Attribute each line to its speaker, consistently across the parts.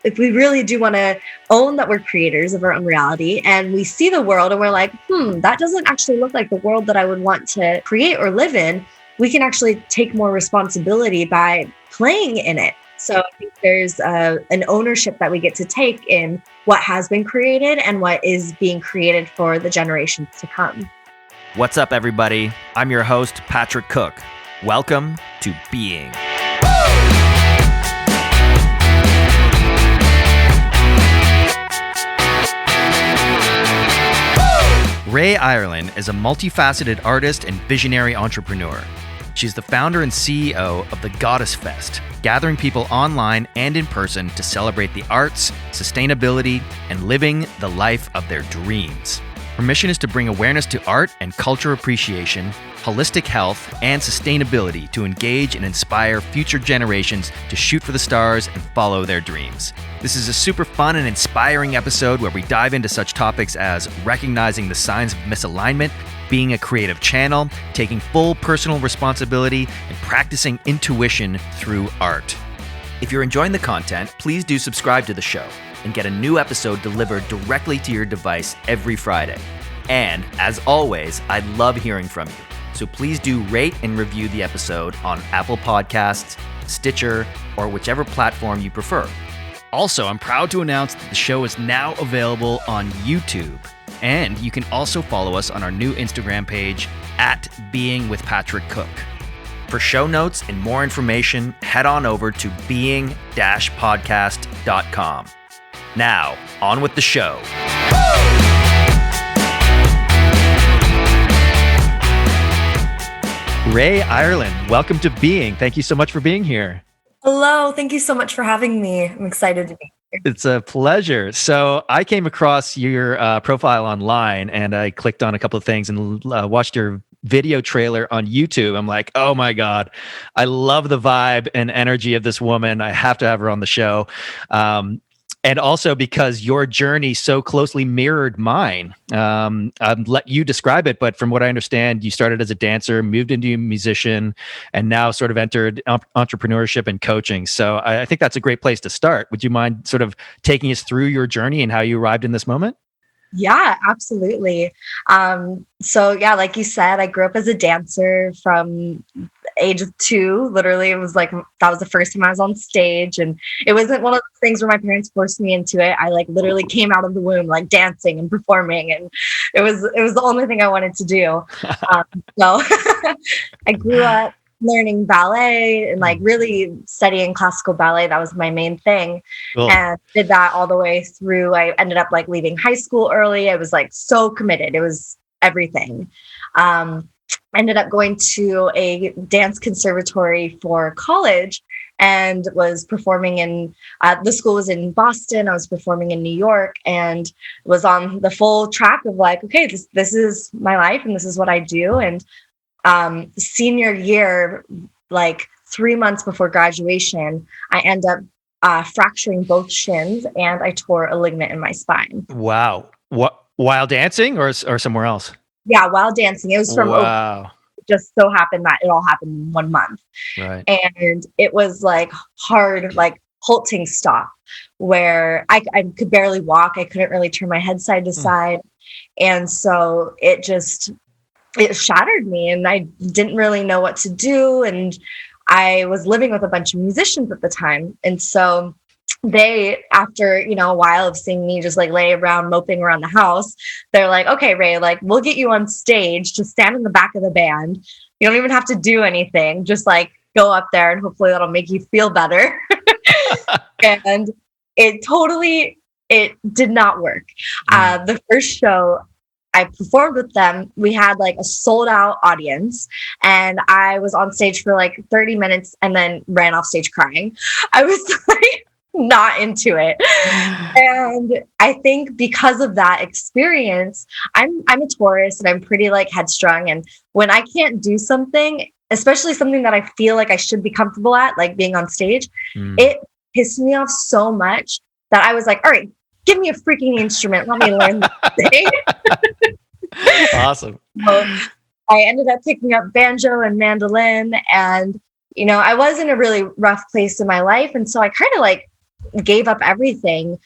Speaker 1: if we really do want to own that we're creators of our own reality and we see the world and we're like, that doesn't actually look like the world that I would want to create or live in, we can actually take more responsibility by playing in it. So I think there's an ownership that we get to take in what has been created and what is being created for the generations to come.
Speaker 2: What's up, everybody? I'm your host, Patrick Cook. Welcome to Being. Rae Irelan is a multifaceted artist and visionary entrepreneur. She's the founder and CEO of the Goddess Fest, gathering people online and in person to celebrate the arts, sustainability, and living the life of their dreams. Her mission is to bring awareness to art and culture appreciation, holistic health, and sustainability to engage and inspire future generations to shoot for the stars and follow their dreams. This is a super fun and inspiring episode where we dive into such topics as recognizing the signs of misalignment, being a creative channel, taking full personal responsibility, and practicing intuition through art. If you're enjoying the content, please do subscribe to the show and get a new episode delivered directly to your device every Friday. And as always, I love hearing from you. So please do rate and review the episode on Apple Podcasts, Stitcher, or whichever platform you prefer. Also, I'm proud to announce that the show is now available on YouTube. And you can also follow us on our new Instagram page at Being with Patrick Cook. For show notes and more information, head on over to being-podcast.com. Now, on with the show. Rae Irelan, welcome to Being. Thank you so much for being here.
Speaker 1: Hello, thank you so much for having me. I'm excited to be here.
Speaker 2: It's a pleasure. So I came across your profile online and I clicked on a couple of things and watched your video trailer on YouTube. I'm like, oh my God, I love the vibe and energy of this woman. I have to have her on the show. And also because your journey so closely mirrored mine. I'll let you describe it, but from what I understand, you started as a dancer, moved into a musician, and now sort of entered entrepreneurship and coaching. So I think that's a great place to start. Would you mind sort of taking us through your journey and how you arrived in this moment?
Speaker 1: Yeah, absolutely. So yeah, like you said, I grew up as a dancer from age of 2. Literally, it was like, that was the first time I was on stage. And it wasn't one of those things where my parents forced me into it. I like literally came out of the womb, like dancing and performing. And it was the only thing I wanted to do. So I grew up learning ballet and like really studying classical ballet. That was my main thing. Cool. And did that all the way through. I ended up like leaving high school early. I was like so committed. It was everything. Ended up going to a dance conservatory for college and was performing in, the school was in Boston. I was performing in New York and was on the full track of like, okay, this is my life and this is what I do. And senior year, like 3 months before graduation, I end up fracturing both shins and I tore a ligament in my spine.
Speaker 2: Wow. What, while dancing or somewhere else?
Speaker 1: Yeah, while dancing. It was from
Speaker 2: wow.
Speaker 1: It just so happened that it all happened in 1 month.
Speaker 2: Right.
Speaker 1: And it was like hard, like halting stop where I could barely walk. I couldn't really turn my head side to side. And so it shattered me and I didn't really know what to do. And I was living with a bunch of musicians at the time. And so they, after, a while of seeing me just like lay around moping around the house, they're like, okay, Rae, like we'll get you on stage to stand in the back of the band. You don't even have to do anything. Just like go up there and hopefully that'll make you feel better. And it did not work. The first show I performed with them, we had like a sold out audience and I was on stage for like 30 minutes and then ran off stage crying. I was like not into it. And I think because of that experience, I'm a Taurus and I'm pretty like headstrong. And when I can't do something, especially something that I feel like I should be comfortable at, like being on stage, it pissed me off so much that I was like, all right, give me a freaking instrument. Let me learn this thing.
Speaker 2: Awesome.
Speaker 1: So I ended up picking up banjo and mandolin and, I was in a really rough place in my life. And so I kind of like gave up everything.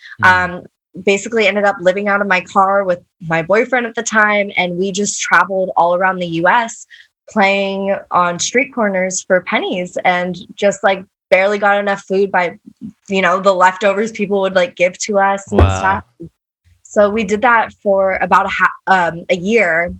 Speaker 1: Basically ended up living out of my car with my boyfriend at the time, and we just traveled all around the US playing on street corners for pennies, and just like barely got enough food by, the leftovers people would like give to us and stuff. So we did that for about a year,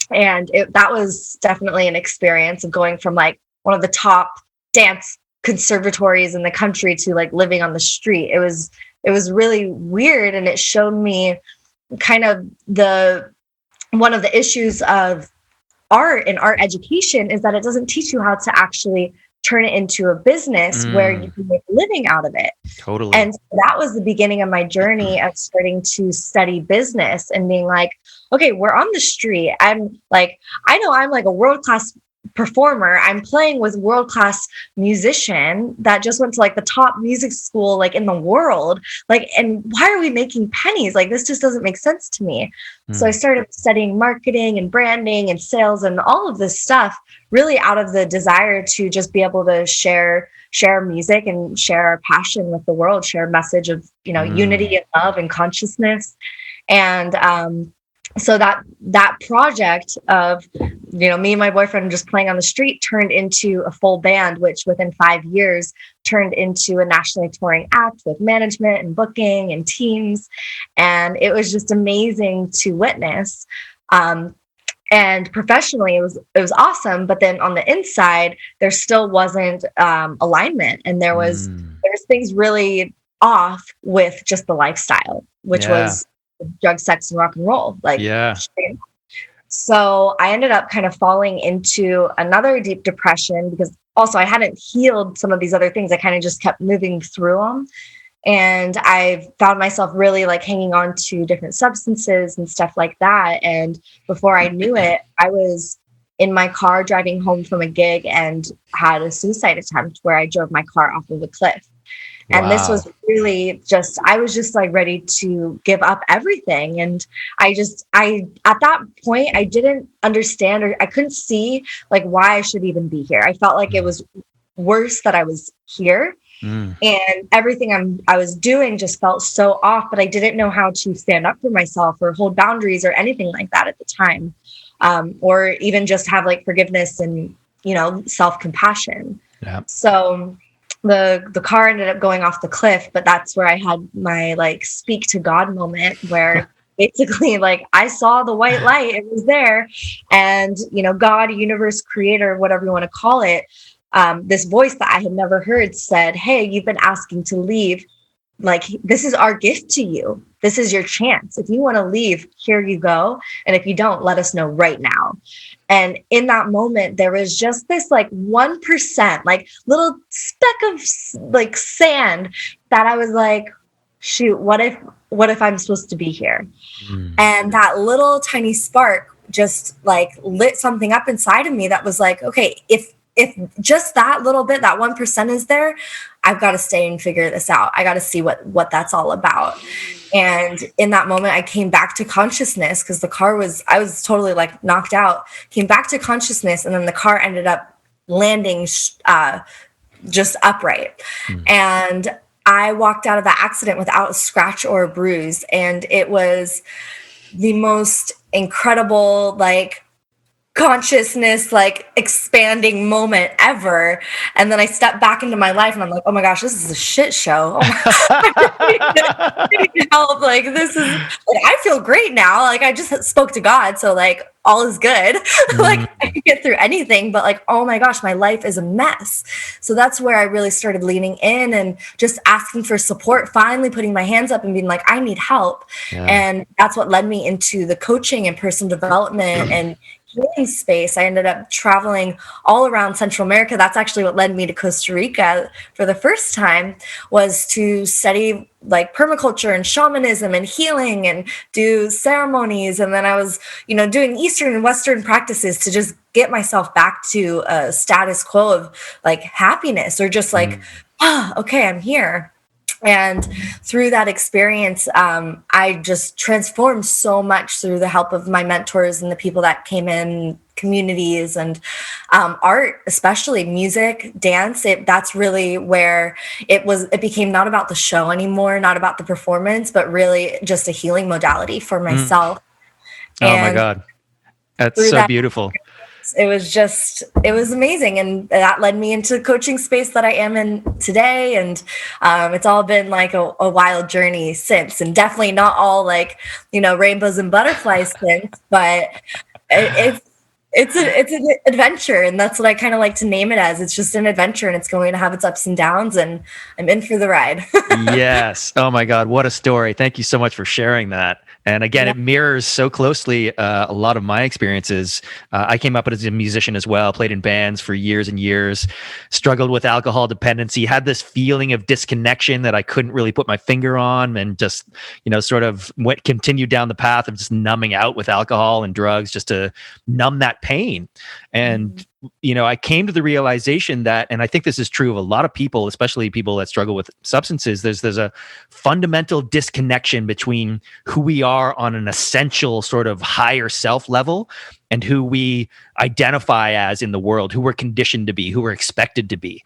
Speaker 1: and that was definitely an experience of going from like one of the top dance conservatories in the country to like living on the street. It was really weird, and it showed me kind of one of the issues of art and art education is that it doesn't teach you how to actually turn it into a business where you can make a living out of it.
Speaker 2: Totally.
Speaker 1: And so that was the beginning of my journey of starting to study business and being like, okay, we're on the street. I'm like, I know I'm like a world-class performer. I'm playing with world-class musician that just went to like the top music school like in the world. Like, and why are we making pennies? Like, this just doesn't make sense to me. So I started studying marketing and branding and sales and all of this stuff, really out of the desire to just be able to share music and share our passion with the world, share a message of, unity and love and consciousness. And so that project of, me and my boyfriend just playing on the street turned into a full band, which within 5 years turned into a nationally touring act with management and booking and teams. And it was just amazing to witness. And professionally, it was awesome. But then on the inside, there still wasn't alignment. And there was things really off with just the lifestyle, which was drug, sex, and rock and roll. So I ended up kind of falling into another deep depression because also I hadn't healed some of these other things. I kind of just kept moving through them. And I found myself really like hanging on to different substances and stuff like that. And before I knew it, I was in my car driving home from a gig and had a suicide attempt where I drove my car off of a cliff. And this was really I was just like ready to give up everything. And at that point, I didn't understand, or I couldn't see like why I should even be here. I felt like it was worse that I was here. And everything I was doing just felt so off, but I didn't know how to stand up for myself or hold boundaries or anything like that at the time. Or even just have like forgiveness and, self-compassion. Yeah. So the car ended up going off the cliff, but that's where I had my like speak to God moment where basically like I saw the white light, it was there. And, God, universe, creator, whatever you want to call it, this voice that I had never heard said, hey, you've been asking to leave. Like, this is our gift to you. This is your chance. If you want to leave, here you go. And if you don't, let us know right now. And in that moment, there was just this like 1%, like little speck of like sand that I was like, shoot, what if I'm supposed to be here? And that little tiny spark just like lit something up inside of me that was like, okay, if just that little bit, that 1% is there, I've got to stay and figure this out. I got to see what that's all about. And in that moment, I came back to consciousness because I was totally like knocked out, came back to consciousness. And then the car ended up landing just upright. And I walked out of that accident without a scratch or a bruise. And it was the most incredible, like, consciousness like expanding moment ever. And then I stepped back into my life and I'm like, oh my gosh, this is a shit show. I need help. Like, this is like, I feel great now. Like, I just spoke to God, so like all is good. Like, I can get through anything, but like, oh my gosh, my life is a mess. So that's where I really started leaning in and just asking for support, finally putting my hands up and being like, I need help. And that's what led me into the coaching and personal development and healing space. I ended up traveling all around Central America. That's actually what led me to Costa Rica for the first time, was to study like permaculture and shamanism and healing and do ceremonies. And then I was, doing Eastern and Western practices to just get myself back to a status quo of like happiness, or just like, okay, I'm here. And through that experience, I just transformed so much through the help of my mentors and the people that came in, communities, and art, especially music, dance. That's really where it became not about the show anymore, not about the performance, but really just a healing modality for myself.
Speaker 2: Oh my
Speaker 1: And
Speaker 2: God. That's
Speaker 1: through
Speaker 2: so
Speaker 1: that,
Speaker 2: beautiful.
Speaker 1: it was amazing. And that led me into the coaching space that I am in today. And it's all been like a wild journey since, and definitely not all like, rainbows and butterflies since, but it's an adventure. And that's what I kind of like to name it as. It's just an adventure, and it's going to have its ups and downs, and I'm in for the ride.
Speaker 2: Yes. Oh my God. What a story. Thank you so much for sharing that. And again,
Speaker 1: Yeah.
Speaker 2: it mirrors so closely a lot of my experiences. I came up as a musician as well, played in bands for years and years, struggled with alcohol dependency, had this feeling of disconnection that I couldn't really put my finger on, and just, sort of continued down the path of just numbing out with alcohol and drugs just to numb that pain. And I came to the realization that, and I think this is true of a lot of people, especially people that struggle with substances, there's a fundamental disconnection between who we are on an essential sort of higher self level and who we identify as in the world, who we're conditioned to be, who we're expected to be.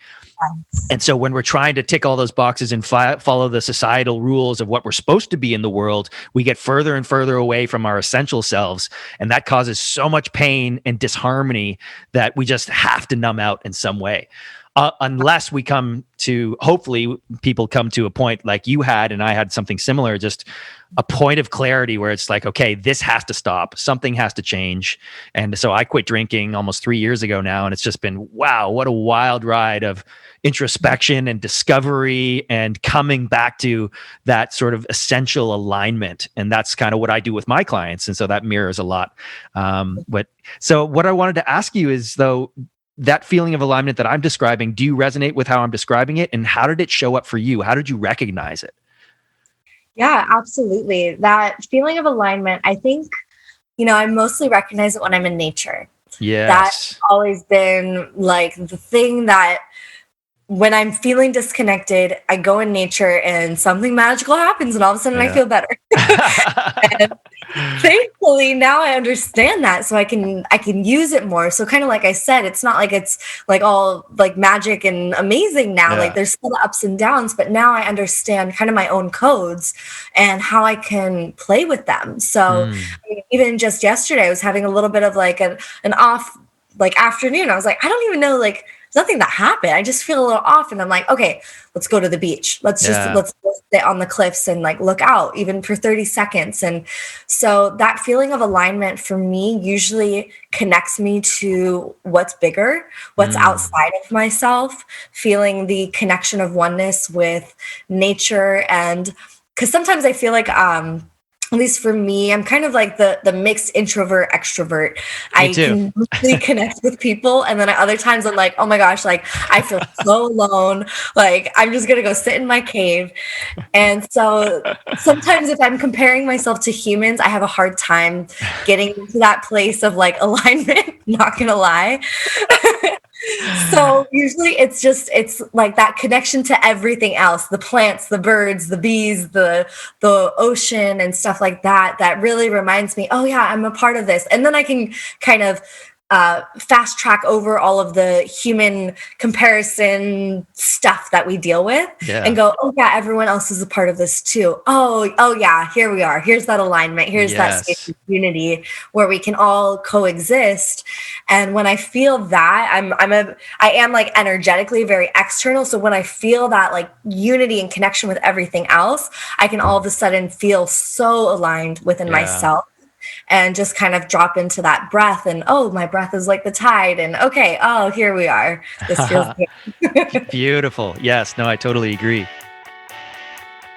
Speaker 2: And so when we're trying to tick all those boxes and follow the societal rules of what we're supposed to be in the world, we get further and further away from our essential selves. And that causes so much pain and disharmony that we just have to numb out in some way. Unless we hopefully people come to a point like you had, and I had something similar, just a point of clarity where it's like, okay, this has to stop. Something has to change. And so I quit drinking almost 3 years ago now. And it's just been, wow, what a wild ride of introspection and discovery and coming back to that sort of essential alignment. And that's kind of what I do with my clients. And so that mirrors a lot. So what I wanted to ask you is, though, that feeling of alignment that I'm describing, do you resonate with how I'm describing it? And how did it show up for you? How did you recognize it?
Speaker 1: Yeah, absolutely. That feeling of alignment, I think, I mostly recognize it when I'm in nature.
Speaker 2: Yes.
Speaker 1: That's always been like the thing that when I'm feeling disconnected, I go in nature and something magical happens, and all of a sudden I feel better. And thankfully now I understand that, so I can use it more. So kind of like I said, it's not like it's like all like magic and amazing now. Like there's still the ups and downs, but now I understand kind of my own codes and how I can play with them. So even just yesterday, I was having a little bit of like an off like afternoon. I was like, I don't even know, like there's nothing that happened. I just feel a little off, and I'm like, okay, let's go to the beach. Let's sit on the cliffs and like look out even for 30 seconds. And so that feeling of alignment for me usually connects me to what's bigger, what's outside of myself, feeling the connection of oneness with nature. And because sometimes I feel like, at least for me, I'm kind of like the mixed introvert extrovert. I can really connect with people, and then at other times I'm like, oh my gosh, like I feel so alone. Like I'm just gonna go sit in my cave. And so sometimes if I'm comparing myself to humans, I have a hard time getting to that place of like alignment. Not gonna lie. So usually it's like that connection to everything else, the plants, the birds, the bees, the ocean and stuff like that, that really reminds me, oh yeah, I'm a part of this. And then I can kind of fast track over all of the human comparison stuff that we deal with and go, oh yeah, everyone else is a part of this too. Oh yeah, here we are. Here's that alignment. Here's that space of unity where we can all coexist. And when I feel that, I am like energetically very external. So when I feel that like unity and connection with everything else, I can all of a sudden feel so aligned within myself. And just kind of drop into that breath, and oh, my breath is like the tide, and okay, oh, here we are. This feels good.
Speaker 2: Beautiful. Yes, no, I totally agree.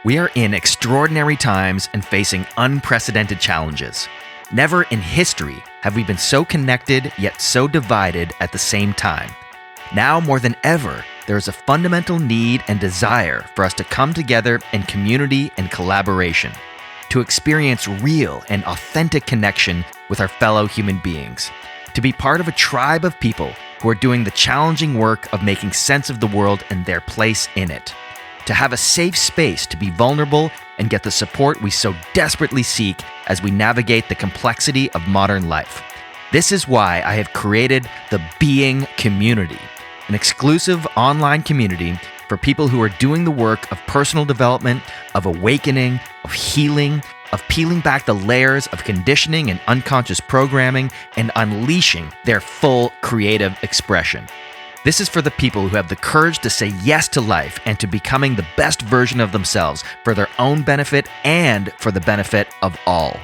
Speaker 2: We are in extraordinary times and facing unprecedented challenges. Never in history have we been so connected yet so divided at the same time. Now more than ever, there is a fundamental need and desire for us to come together in community and collaboration, to experience real and authentic connection with our fellow human beings, to be part of a tribe of people who are doing the challenging work of making sense of the world and their place in it. to have a safe space to be vulnerable and get the support we so desperately seek as we navigate the complexity of modern life. This is why I have created the Being Community, an exclusive online community for people who are doing the work of personal development, of awakening, of healing, of peeling back the layers of conditioning and unconscious programming and unleashing their full creative expression. This is for the people who have the courage to say yes to life and to becoming the best version of themselves for their own benefit and for the benefit of all.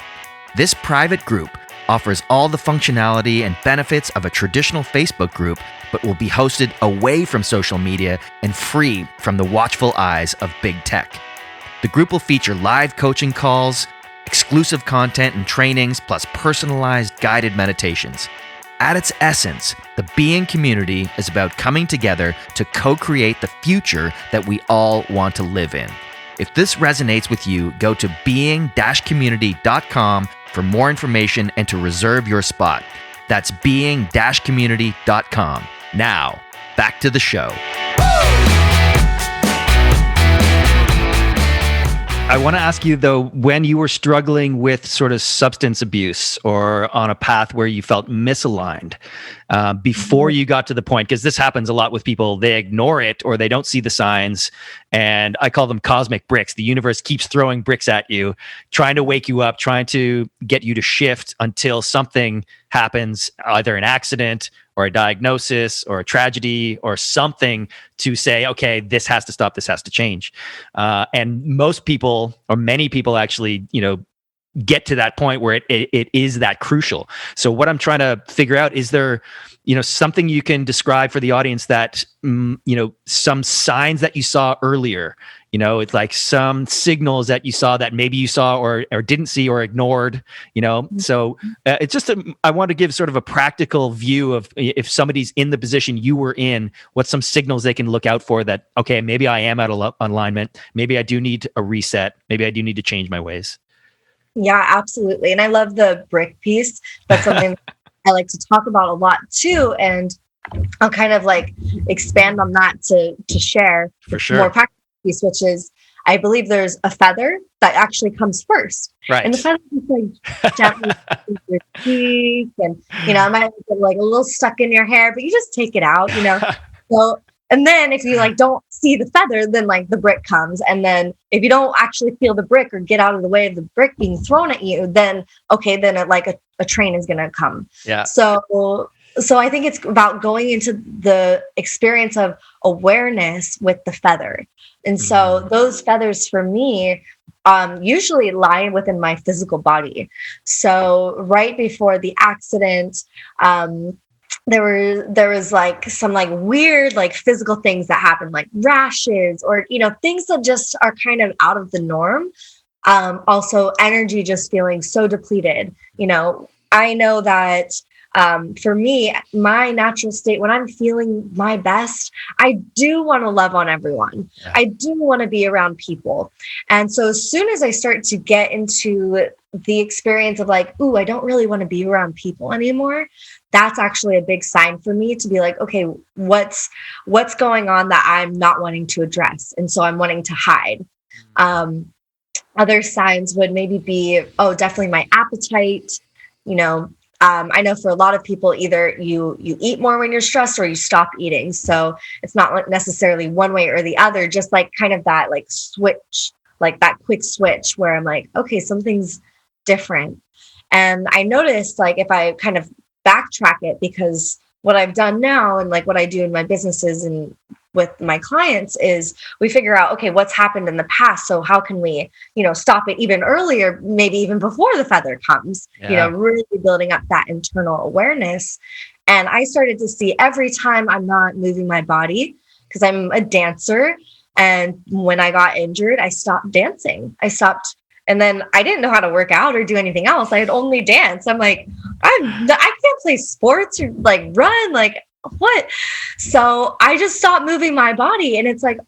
Speaker 2: This private group offers all the functionality and benefits of a traditional Facebook group, but will be hosted away from social media and free from the watchful eyes of big tech. The group will feature live coaching calls, exclusive content and trainings, plus personalized guided meditations. At its essence, the Being Community is about coming together to co-create the future that we all want to live in. If this resonates with you, go to being-community.com for more information and to reserve your spot. That's being-community.com. Now, back to the show. I want to ask you, though, when you were struggling with sort of substance abuse or on a path where you felt misaligned, before you got to the point, because this happens a lot with people, they ignore it or they don't see the signs. And I call them cosmic bricks. The universe keeps throwing bricks at you, trying to wake you up, trying to get you to shift until something happens, either an accident or a diagnosis or a tragedy or something to say, okay, this has to stop, this has to change. And most people, or many people actually, get to that point where it is that crucial. So what I'm trying to figure out, is there, something you can describe for the audience that, some signs that you saw earlier, it's like some signals that you saw that maybe you saw or didn't see or ignored, So it's just, I want to give sort of a practical view of if somebody's in the position you were in, what's some signals they can look out for that, okay, maybe I am out of alignment. Maybe I do need a reset. Maybe I do need to change my ways.
Speaker 1: Yeah, absolutely. And I love the brick piece. That's something I like to talk about a lot too. And I'll kind of like expand on that to share
Speaker 2: for sure
Speaker 1: more practical piece, which is, I believe there's a feather that actually comes first.
Speaker 2: Right.
Speaker 1: And the feather is like gently your cheek, and it might get like a little stuck in your hair, but you just take it out, So, and then if you like don't see the feather, then like the brick comes. And then if you don't actually feel the brick or get out of the way of the brick being thrown at you, then okay, then a train is gonna come.
Speaker 2: Yeah.
Speaker 1: So I think it's about going into the experience of awareness with the feather. And so those feathers for me usually lie within my physical body. So right before the accident, there was like some like weird like physical things that happen, like rashes or things that just are kind of out of the norm. Also energy just feeling so depleted. I know that for me, my natural state, when I'm feeling my best, I do want to love on everyone. Yeah. I do want to be around people. And so as soon as I start to get into the experience of like, ooh, I don't really want to be around people anymore, that's actually a big sign for me to be like, okay, what's going on that I'm not wanting to address? And so I'm wanting to hide. Other signs would maybe be, definitely my appetite. I know for a lot of people, either you eat more when you're stressed or you stop eating. So it's not necessarily one way or the other, just like kind of that like switch, like that quick switch where I'm like, okay, something's different. And I noticed like if I kind of backtrack it, because what I've done now and like what I do in my businesses and with my clients is we figure out, okay, what's happened in the past. So how can we, stop it even earlier, maybe even before the feather comes, really building up that internal awareness. And I started to see every time I'm not moving my body, because I'm a dancer. And when I got injured, I stopped dancing. And then I didn't know how to work out or do anything else. I had only dance. I'm like, I can't play sports or like run, like what? So I just stopped moving my body. And it's like,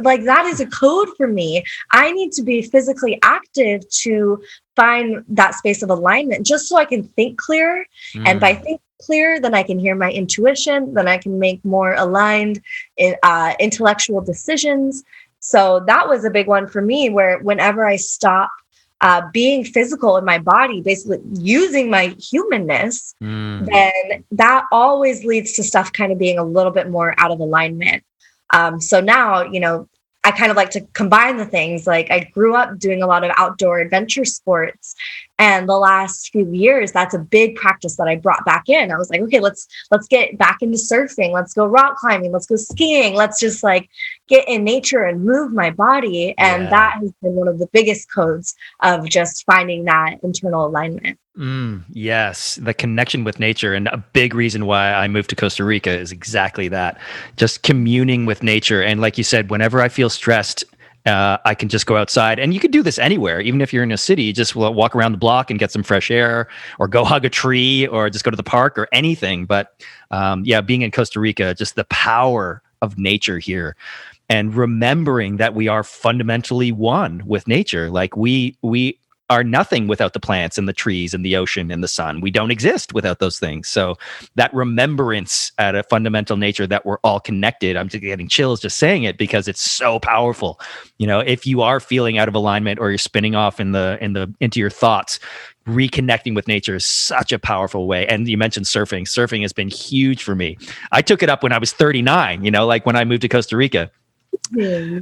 Speaker 1: like that is a code for me. I need to be physically active to find that space of alignment, just so I can think clearer. And by think clear, then I can hear my intuition, then I can make more aligned intellectual decisions. So that was a big one for me, where whenever I stop being physical in my body, basically using my humanness, then that always leads to stuff kind of being a little bit more out of alignment. So now, I kind of like to combine the things. Like, I grew up doing a lot of outdoor adventure sports, and the last few years, that's a big practice that I brought back in. I was like, okay, let's get back into surfing. Let's go rock climbing. Let's go skiing. Let's just like get in nature and move my body. And that has been one of the biggest codes of just finding that internal alignment.
Speaker 2: Yes, the connection with nature. And a big reason why I moved to Costa Rica is exactly that. Just communing with nature. And like you said, whenever I feel stressed, I can just go outside. And you can do this anywhere. Even if you're in a city, just walk around the block and get some fresh air, or go hug a tree, or just go to the park, or anything. But being in Costa Rica, just the power of nature here, and remembering that we are fundamentally one with nature. Like, we are nothing without the plants and the trees and the ocean and the sun. We don't exist without those things. So that remembrance at a fundamental nature that we're all connected, I'm just getting chills just saying it, because it's so powerful. If you are feeling out of alignment, or you're spinning off into your thoughts, reconnecting with nature is such a powerful way. And you mentioned surfing. Surfing has been huge for me. I took it up when I was 39, like when I moved to Costa Rica.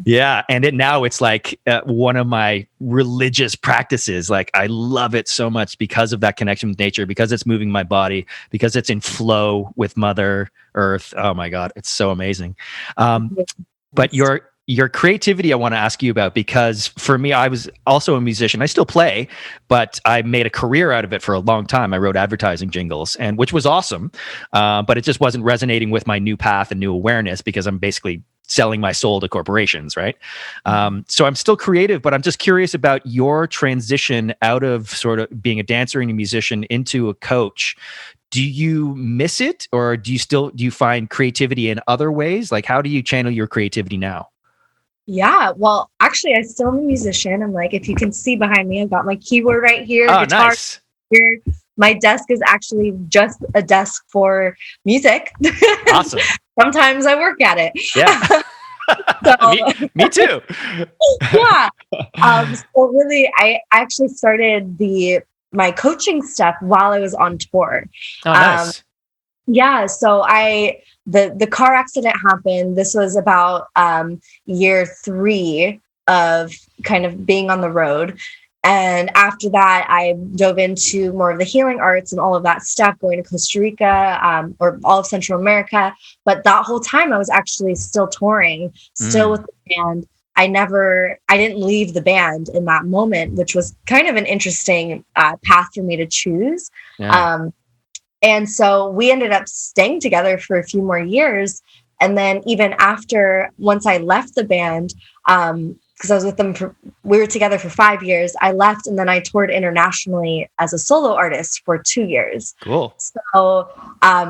Speaker 2: Yeah. And now it's like one of my religious practices. Like, I love it so much because of that connection with nature, because it's moving my body, because it's in flow with Mother Earth. Oh my God, it's so amazing. But your creativity, I want to ask you about, because for me, I was also a musician. I still play, but I made a career out of it for a long time. I wrote advertising jingles, which was awesome. But it just wasn't resonating with my new path and new awareness, because I'm basically selling my soul to corporations, right? So I'm still creative, but I'm just curious about your transition out of sort of being a dancer and a musician into a coach. Do you miss it, or do you find creativity in other ways? Like, how do you channel your creativity now?
Speaker 1: Yeah, well, actually, I still am a musician. I'm like, if you can see behind me, I've got my keyboard right here,
Speaker 2: Oh,
Speaker 1: guitar
Speaker 2: nice.
Speaker 1: here. My desk is actually just a desk for music.
Speaker 2: Awesome.
Speaker 1: Sometimes I work at it.
Speaker 2: Yeah. me too.
Speaker 1: Yeah. So really, I actually started my coaching stuff while I was on tour.
Speaker 2: Oh, nice.
Speaker 1: Yeah. So the car accident happened. This was about year 3 of kind of being on the road. And after that, I dove into more of the healing arts and all of that stuff, going to Costa Rica, or all of Central America. But that whole time I was actually still touring, still with the band. I didn't leave the band in that moment, which was kind of an interesting path for me to choose.
Speaker 2: Yeah.
Speaker 1: And so we ended up staying together for a few more years. And then even once I left the band, because I was with them we were together for 5 years, I left, and then I toured internationally as a solo artist for 2 years.
Speaker 2: Cool.
Speaker 1: So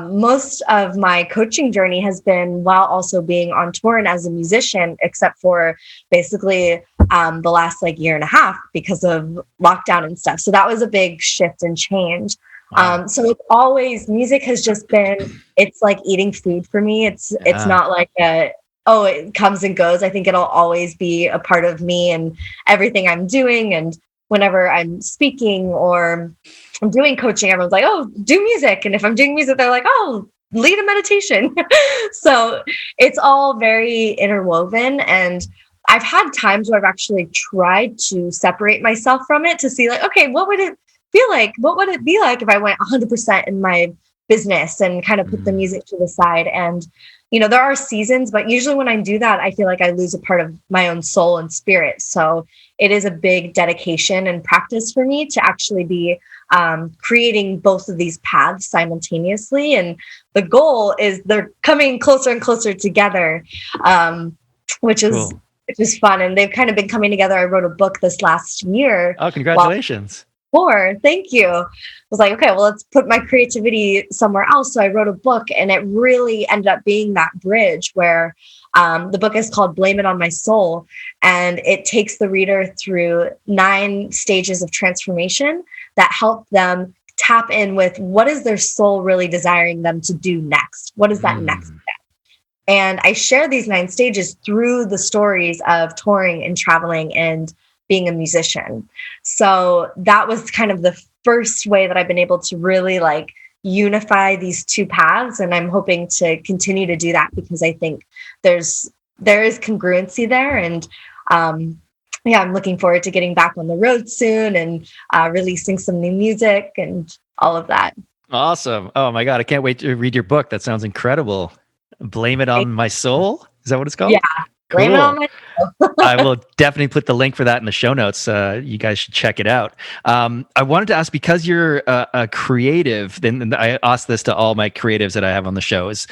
Speaker 1: most of my coaching journey has been while also being on tour and as a musician, except for basically the last year and a half because of lockdown and stuff. So that was a big shift and change.
Speaker 2: Wow.
Speaker 1: So it's always, music has just been, it's like eating food for me. It's not like it comes and goes. I think it'll always be a part of me and everything I'm doing. And whenever I'm speaking or I'm doing coaching, everyone's like, oh, do music. And if I'm doing music, they're like, oh, lead a meditation. So it's all very interwoven. And I've had times where I've actually tried to separate myself from it to see okay, what would it feel like? What would it be like if I went 100% in my business and kind of put the music to the side? And, there are seasons, but usually when I do that, I feel like I lose a part of my own soul and spirit. So it is a big dedication and practice for me to actually be creating both of these paths simultaneously. And the goal is they're coming closer and closer together, which is
Speaker 2: cool.
Speaker 1: Which is fun. And they've kind of been coming together. I wrote a book this last year.
Speaker 2: Oh, congratulations.
Speaker 1: Thank you. I was like, okay, well, let's put my creativity somewhere else. So I wrote a book, and it really ended up being that bridge where the book is called Blame It on My Soul. And it takes the reader through 9 stages of transformation that help them tap in with what is their soul really desiring them to do next? What is that next step? And I share these 9 stages through the stories of touring and traveling and being a musician. So that was kind of the first way that I've been able to really like unify these 2 paths. And I'm hoping to continue to do that because I think there is congruency there. And yeah, I'm looking forward to getting back on the road soon and releasing some new music and all of that.
Speaker 2: Awesome. Oh my God. I can't wait to read your book. That sounds incredible. Blame It on My Soul. Is that what it's called?
Speaker 1: Yeah. Blame It on My Soul.
Speaker 2: I will definitely put the link for that in the show notes. You guys should check it out. I wanted to ask, because you're a creative, then I ask this to all my creatives that I have on the show, is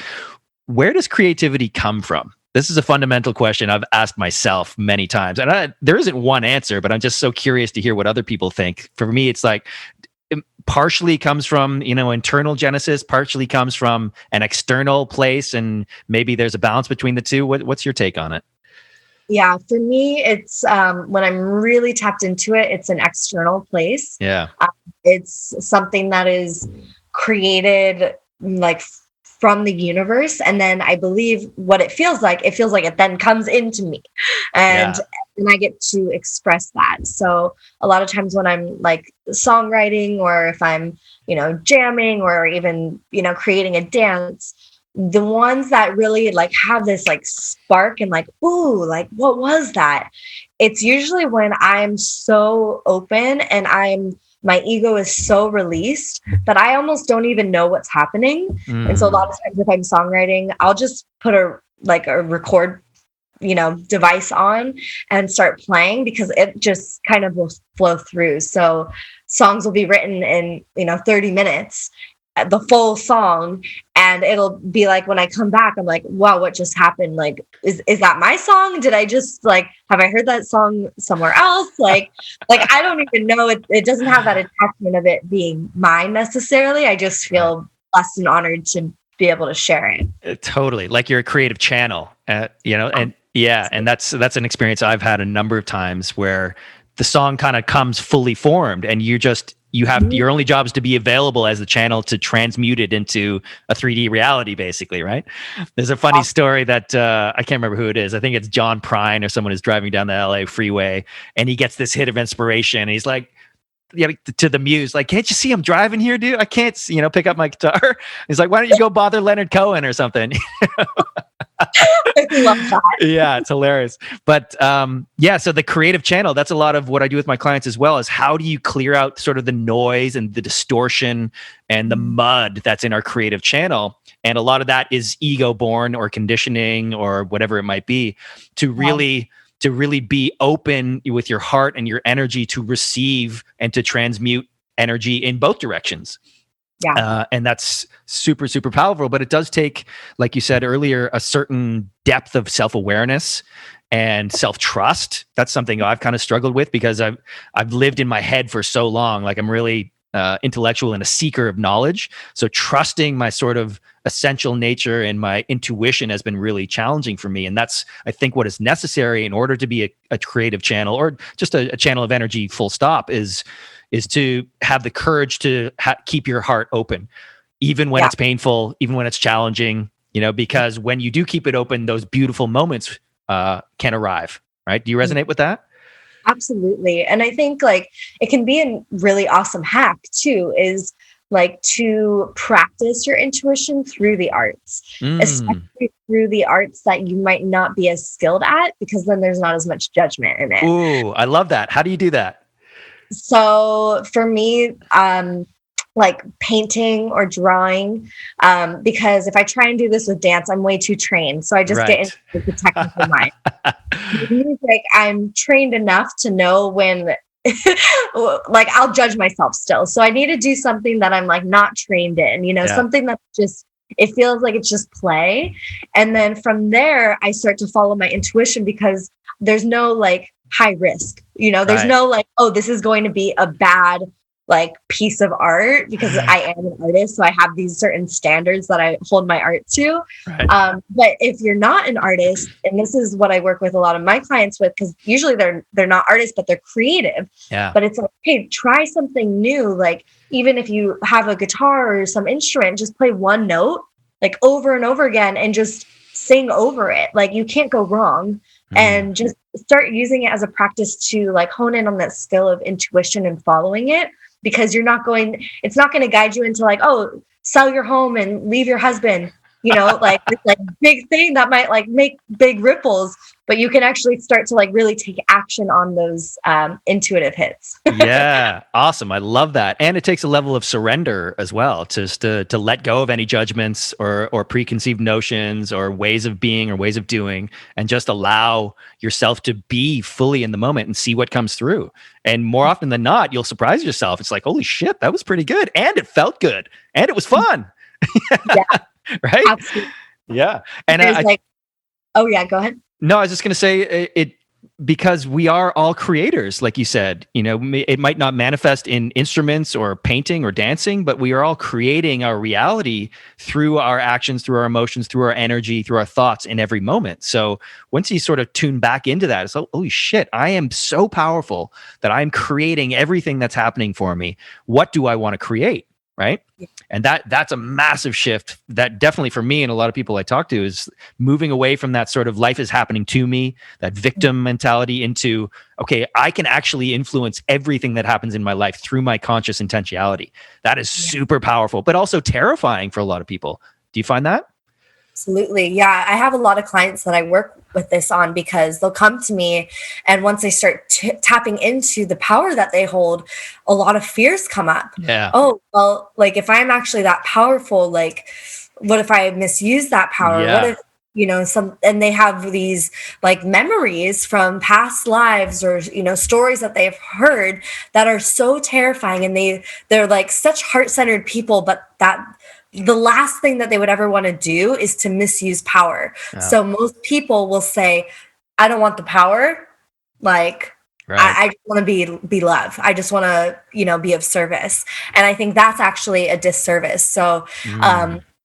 Speaker 2: where does creativity come from? This is a fundamental question I've asked myself many times. And there isn't one answer, but I'm just so curious to hear what other people think. For me, it's like, it partially comes from, internal genesis, partially comes from an external place, and maybe there's a balance between the two. What's your take on it?
Speaker 1: Yeah, for me, it's when I'm really tapped into it, it's an external place.
Speaker 2: Yeah.
Speaker 1: It's something that is created like from the universe. And then I believe what it feels like it then comes into me. And I get to express that. So a lot of times when I'm like songwriting, or if I'm, jamming, or even, creating a dance, the ones that really like have this like spark and like, ooh, like what was that? It's usually when I'm so open and my ego is so released that I almost don't even know what's happening. And so a lot of times if I'm songwriting, I'll just put a record, device on and start playing, because it just kind of will flow through. So songs will be written in, 30 minutes, the full song. And it'll be like, when I come back, I'm like, wow, what just happened? Like, is that my song? Did I just have I heard that song somewhere else? Like I don't even know. It doesn't have that attachment of it being mine necessarily. I just feel blessed and honored to be able to share it.
Speaker 2: Totally. Like you're a creative channel, and and that's an experience I've had a number of times where the song kind of comes fully formed, and you have your only job is to be available as the channel to transmute it into a 3D reality, basically, right? There's a funny story that I can't remember who it is. I think it's John Prine or someone who's driving down the LA freeway, and he gets this hit of inspiration. And he's like, to the muse, like, can't you see I'm driving here, dude? I can't, pick up my guitar. He's like, why don't you go bother Leonard Cohen or something?
Speaker 1: I love that.
Speaker 2: Yeah, it's hilarious. But so the creative channel, that's a lot of what I do with my clients as well, is how do you clear out sort of the noise and the distortion and the mud that's in our creative channel. And a lot of that is ego born or conditioning or whatever it might be, to really be open with your heart and your energy to receive and to transmute energy in both directions.
Speaker 1: Yeah.
Speaker 2: And that's super, super powerful, but it does take, like you said earlier, a certain depth of self-awareness and self-trust. That's something I've kind of struggled with, because I've lived in my head for so long. Like, I'm really intellectual and a seeker of knowledge. So trusting my sort of essential nature and my intuition has been really challenging for me. And that's, I think, what is necessary in order to be a creative channel, or just a channel of energy, full stop, is to have the courage to keep your heart open, even when it's painful, even when it's challenging, because when you do keep it open, those beautiful moments can arrive, right? Do you resonate with that?
Speaker 1: Absolutely. And I think it can be a really awesome hack too, is to practice your intuition through the arts, especially through the arts that you might not be as skilled at, because then there's not as much judgment in it.
Speaker 2: Ooh, I love that. How do you do that?
Speaker 1: So for me, painting or drawing, because if I try and do this with dance, I'm way too trained. So I just get into the technical mind. With music, I'm trained enough to know when, I'll judge myself still. So I need to do something that I'm not trained in, something that's just, it feels like it's just play. And then from there, I start to follow my intuition, because there's no high risk, there's no oh, this is going to be a bad piece of art, because I am an artist. So I have these certain standards that I hold my art to. Right. But if you're not an artist, and this is what I work with a lot of my clients with, because usually they're not artists, but they're creative. Yeah. But it's hey, try something new. Even if you have a guitar or some instrument, just play one note over and over again, and just sing over it. Like, you can't go wrong. And just start using it as a practice to like hone in on that skill of intuition and following it, because it's not going to guide you into like, oh, sell your home and leave your husband, like this like big thing that might like make big ripples, but you can actually start to like really take action on those intuitive hits.
Speaker 2: Yeah, awesome. I love that. And it takes a level of surrender as well, just to let go of any judgments or preconceived notions or ways of being or ways of doing, and just allow yourself to be fully in the moment and see what comes through. And more often than not, you'll surprise yourself. It's like, holy shit, that was pretty good. And it felt good. And it was fun.
Speaker 1: Yeah.
Speaker 2: Right?
Speaker 1: Absolutely.
Speaker 2: Yeah. And
Speaker 1: oh yeah, go ahead.
Speaker 2: No, I was just going to say it because we are all creators, like you said. It might not manifest in instruments or painting or dancing, but we are all creating our reality through our actions, through our emotions, through our energy, through our thoughts in every moment. So once you sort of tune back into that, it's like, holy shit, I am so powerful that I'm creating everything that's happening for me. What do I want to create? Right. And that's a massive shift that definitely for me and a lot of people I talk to is moving away from that sort of life is happening to me, that victim mentality, into, okay, I can actually influence everything that happens in my life through my conscious intentionality. That is super powerful, but also terrifying for a lot of people. Do you find that?
Speaker 1: Absolutely. Yeah. I have a lot of clients that I work with this on, because they'll come to me, and once they start tapping into the power that they hold, a lot of fears come up.
Speaker 2: Yeah.
Speaker 1: Oh, well, like if I'm actually that powerful, like what if I misuse that power?
Speaker 2: Yeah.
Speaker 1: What if, and they have these like memories from past lives or, stories that they've heard that are so terrifying, and they're like such heart-centered people, but that the last thing that they would ever want to do is to misuse power. Yeah. So most people will say, I don't want the power. Like, right. I just want to be love. I just want to, be of service. And I think that's actually a disservice. So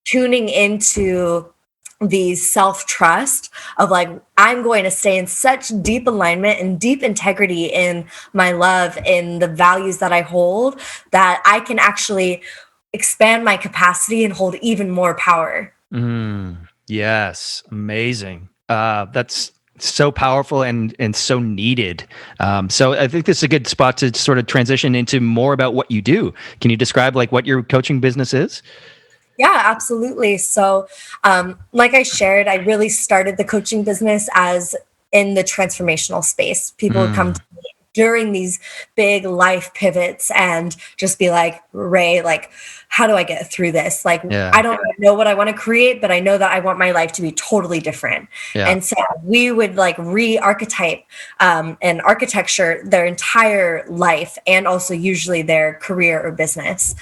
Speaker 1: tuning into the self-trust of like, I'm going to stay in such deep alignment and deep integrity in my love, in the values that I hold, that I can actually expand my capacity and hold even more power.
Speaker 2: Yes. Amazing. That's so powerful and so needed. So I think this is a good spot to sort of transition into more about what you do. Can you describe like what your coaching business is?
Speaker 1: Yeah, absolutely. So, like I shared, I really started the coaching business as in the transformational space. People would come to me during these big life pivots and just be like, Rae, like, how do I get through this? Like, I don't know what I want to create, but I know that I want my life to be totally different. Yeah. And so we would like re-archetype and architecture their entire life, and also usually their career or business.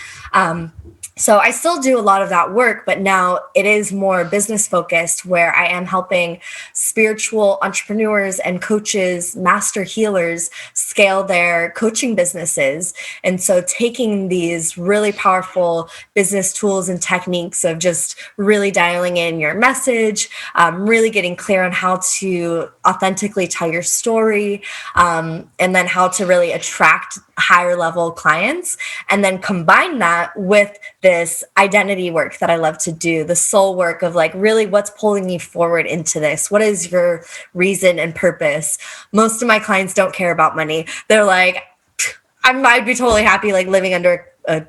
Speaker 1: So I still do a lot of that work, but now it is more business focused, where I am helping spiritual entrepreneurs and coaches, master healers, scale their coaching businesses. And so taking these really powerful business tools and techniques of just really dialing in your message, really getting clear on how to authentically tell your story, and then how to really attract higher level clients, and then combine that with this identity work that I love to do, the soul work of like, really what's pulling you forward into this? What is your reason and purpose? Most of my clients don't care about money. They're like, I'd be totally happy like living under a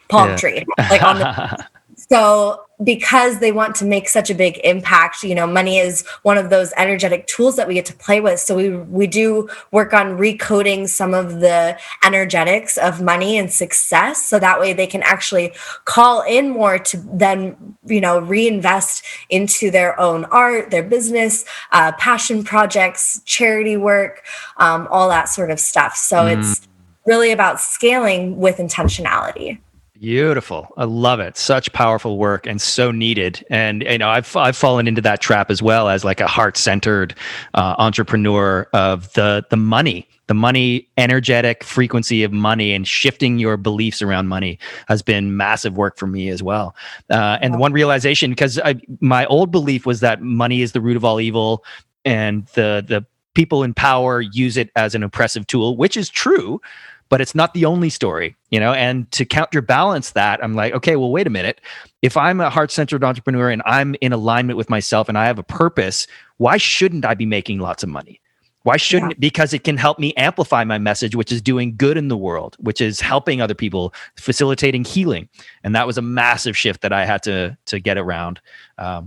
Speaker 1: palm tree, like on the So because they want to make such a big impact, money is one of those energetic tools that we get to play with. So we do work on recoding some of the energetics of money and success, so that way they can actually call in more to then, reinvest into their own art, their business, passion projects, charity work, all that sort of stuff. So it's really about scaling with intentionality.
Speaker 2: Beautiful. I love it. Such powerful work and so needed. And, I've fallen into that trap as well, as like a heart-centered entrepreneur of the money energetic frequency of money, and shifting your beliefs around money has been massive work for me as well. And the one realization, because my old belief was that money is the root of all evil, and the people in power use it as an oppressive tool, which is true, but it's not the only story, and to counterbalance that, I'm like, okay, well, wait a minute. If I'm a heart-centered entrepreneur and I'm in alignment with myself and I have a purpose, why shouldn't I be making lots of money? Why shouldn't it? Because it can help me amplify my message, which is doing good in the world, which is helping other people, facilitating healing. And that was a massive shift that I had to get around.
Speaker 1: I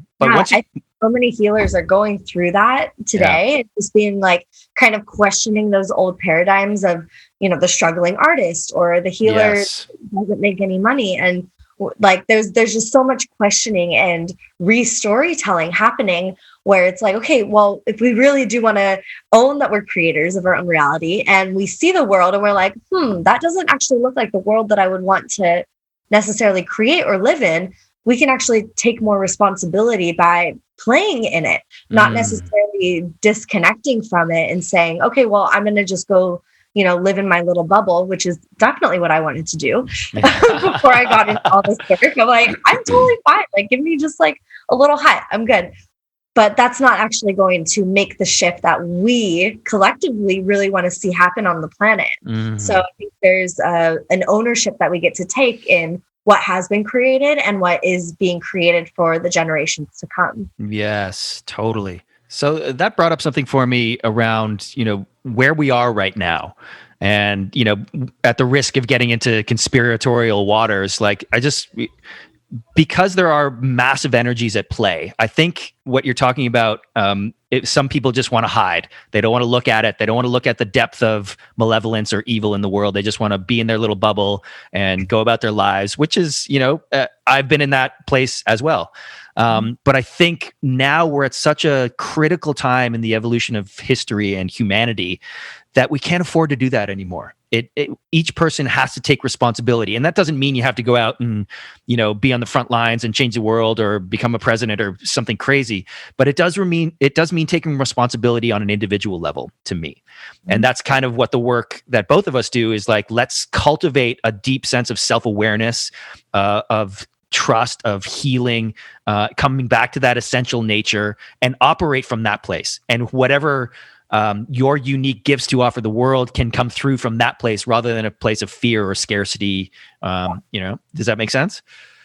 Speaker 1: think so many healers are going through that today. Yeah. Just being like kind of questioning those old paradigms of, the struggling artist or the healer doesn't make any money. And like there's just so much questioning and re-storytelling happening where it's like, okay, well, if we really do want to own that we're creators of our own reality and we see the world and we're like, that doesn't actually look like the world that I would want to necessarily create or live in, we can actually take more responsibility by playing in it, not necessarily disconnecting from it and saying, okay, well, I'm going to just go, live in my little bubble, which is definitely what I wanted to do before I got into all this work. I'm like, I'm totally fine. Like, give me just like a little hut. I'm good. But that's not actually going to make the shift that we collectively really want to see happen on the planet. So I think there's an ownership that we get to take in what has been created and what is being created for the generations to come.
Speaker 2: Yes, totally. So that brought up something for me around, where we are right now. And, at the risk of getting into conspiratorial waters, like because there are massive energies at play, I think what you're talking about, some people just want to hide. They don't want to look at it. They don't want to look at the depth of malevolence or evil in the world. They just want to be in their little bubble and go about their lives, which is, I've been in that place as well. But I think now we're at such a critical time in the evolution of history and humanity that we can't afford to do that anymore. Each person has to take responsibility. And that doesn't mean you have to go out and, be on the front lines and change the world or become a president or something crazy. But it does mean taking responsibility on an individual level to me. And that's kind of what the work that both of us do is like, let's cultivate a deep sense of self-awareness, of trust, of healing, coming back to that essential nature and operate from that place. And whatever your unique gifts to offer the world can come through from that place rather than a place of fear or scarcity. Does that make sense?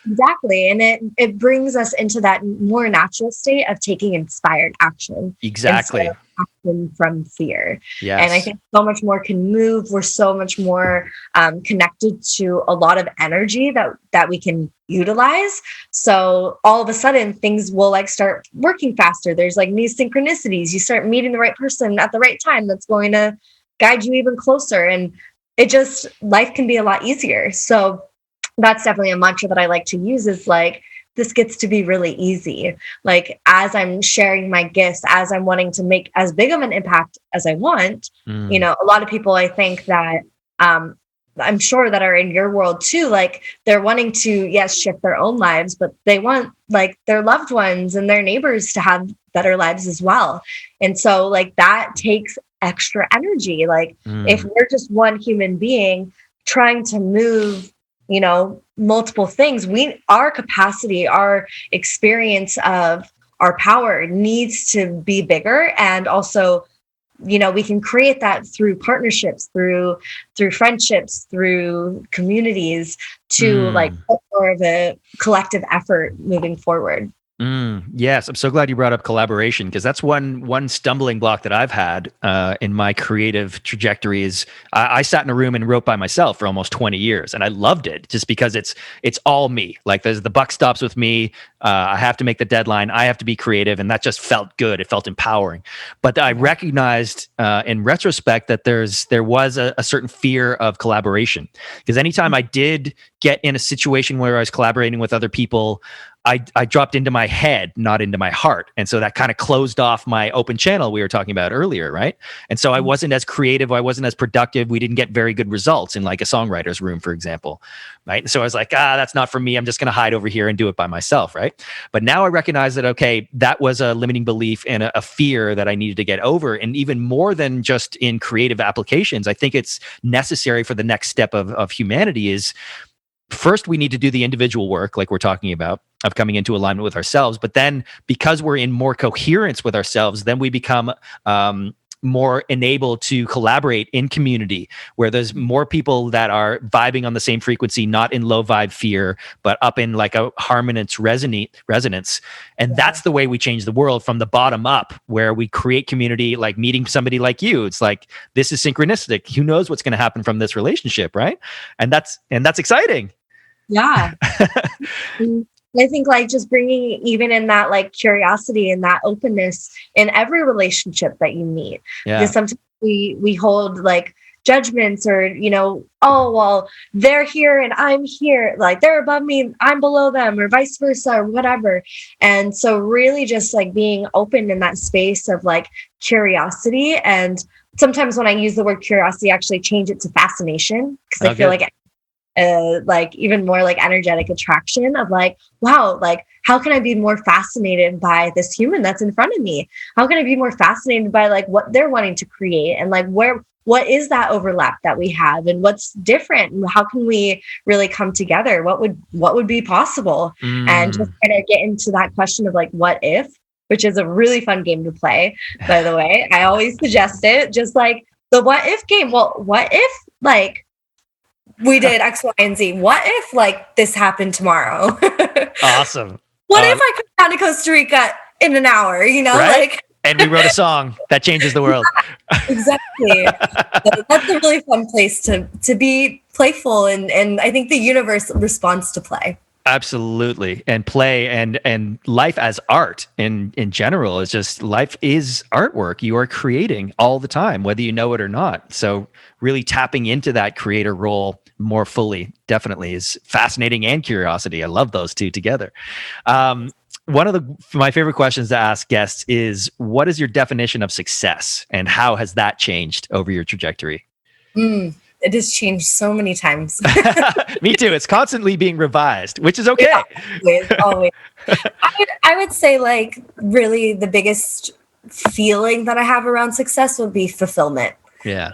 Speaker 1: Exactly. And it brings us into that more natural state of taking inspired action.
Speaker 2: Exactly.
Speaker 1: Action from fear.
Speaker 2: Yes.
Speaker 1: And I think so much more can move. We're so much more connected to a lot of energy that we can utilize. So all of a sudden things will like start working faster. There's like these synchronicities. You start meeting the right person at the right time that's going to guide you even closer. And life can be a lot easier. So that's definitely a mantra that I like to use is like, this gets to be really easy. Like as I'm sharing my gifts, as I'm wanting to make as big of an impact as I want, a lot of people, I think that, I'm sure that are in your world too, like they're wanting to, yes, shift their own lives, but they want like their loved ones and their neighbors to have better lives as well. And so like that takes extra energy. Like if we're just one human being trying to move, multiple things, our capacity, our experience of our power needs to be bigger. And also, we can create that through partnerships, through friendships, through communities to like put more of a collective effort moving forward.
Speaker 2: Yes, I'm so glad you brought up collaboration because that's one stumbling block that I've had in my creative trajectory is I sat in a room and wrote by myself for almost 20 years and I loved it just because it's all me. Like the buck stops with me. I have to make the deadline. I have to be creative, and that just felt good. It felt empowering. But I recognized in retrospect that there was a certain fear of collaboration because anytime I did get in a situation where I was collaborating with other people, I dropped into my head, not into my heart. And so that kind of closed off my open channel we were talking about earlier, right? And so I wasn't as creative. I wasn't as productive. We didn't get very good results in like a songwriter's room, for example, right? And so I was like, that's not for me. I'm just going to hide over here and do it by myself, right? But now I recognize that, okay, that was a limiting belief and a fear that I needed to get over. And even more than just in creative applications, I think it's necessary for the next step of humanity is first, we need to do the individual work, like we're talking about, of coming into alignment with ourselves. But then because we're in more coherence with ourselves, then we become more enabled to collaborate in community, where there's more people that are vibing on the same frequency, not in low vibe fear, but up in like a harmonious resonance. And that's the way we change the world, from the bottom up, where we create community, like meeting somebody like you. It's like, this is synchronistic. Who knows what's going to happen from this relationship, right? And that's exciting.
Speaker 1: Yeah. I think like just bringing even in that like curiosity and that openness in every relationship that you meet.
Speaker 2: Yeah.
Speaker 1: Because sometimes we hold like judgments, or, you know, oh, well, they're here and I'm here, like they're above me and I'm below them, or vice versa, or whatever. And so really just like being open in that space of like curiosity. And sometimes when I use the word curiosity, I actually change it to fascination, because I feel like even more like energetic attraction of like, wow, like how can I be more fascinated by this human that's in front of me? How can I be more fascinated by like what they're wanting to create, and like what is that overlap that we have, and what's different, and how can we really come together? What would be possible? And just kind of get into that question of like, what if, which is a really fun game to play, by the way. I always suggest it, just like the what if game. Well, what if like we did X, Y, and Z? What if like this happened tomorrow?
Speaker 2: Awesome.
Speaker 1: What if I come down to Costa Rica in an hour, you know,
Speaker 2: right?
Speaker 1: like,
Speaker 2: and we wrote a song that changes the world.
Speaker 1: Exactly. So that's a really fun place to be playful. And I think the universe responds to play.
Speaker 2: Absolutely. And play and life as art in general is just, life is artwork. You are creating all the time, whether you know it or not. So really tapping into that creator role more fully definitely is fascinating, and curiosity. I love those two together. One of my favorite questions to ask guests is, what is your definition of success, and how has that changed over your trajectory?
Speaker 1: It has changed so many times.
Speaker 2: Me too. It's constantly being revised, which is okay.
Speaker 1: Yeah, always. I would say like really the biggest feeling that I have around success would be fulfillment.
Speaker 2: Yeah.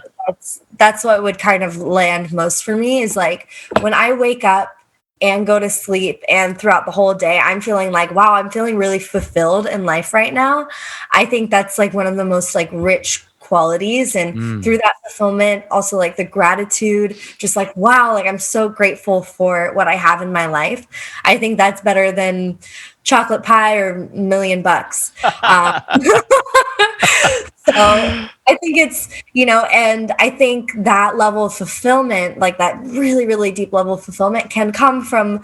Speaker 1: That's what would kind of land most for me, is like when I wake up and go to sleep, and throughout the whole day, I'm feeling like, wow, I'm feeling really fulfilled in life right now. I think that's like one of the most like rich qualities. And through that fulfillment, also like the gratitude, just like, wow, like I'm so grateful for what I have in my life. I think that's better than chocolate pie or $1,000,000. So I think it's, you know, and I think that level of fulfillment, like that really, really deep level of fulfillment, can come from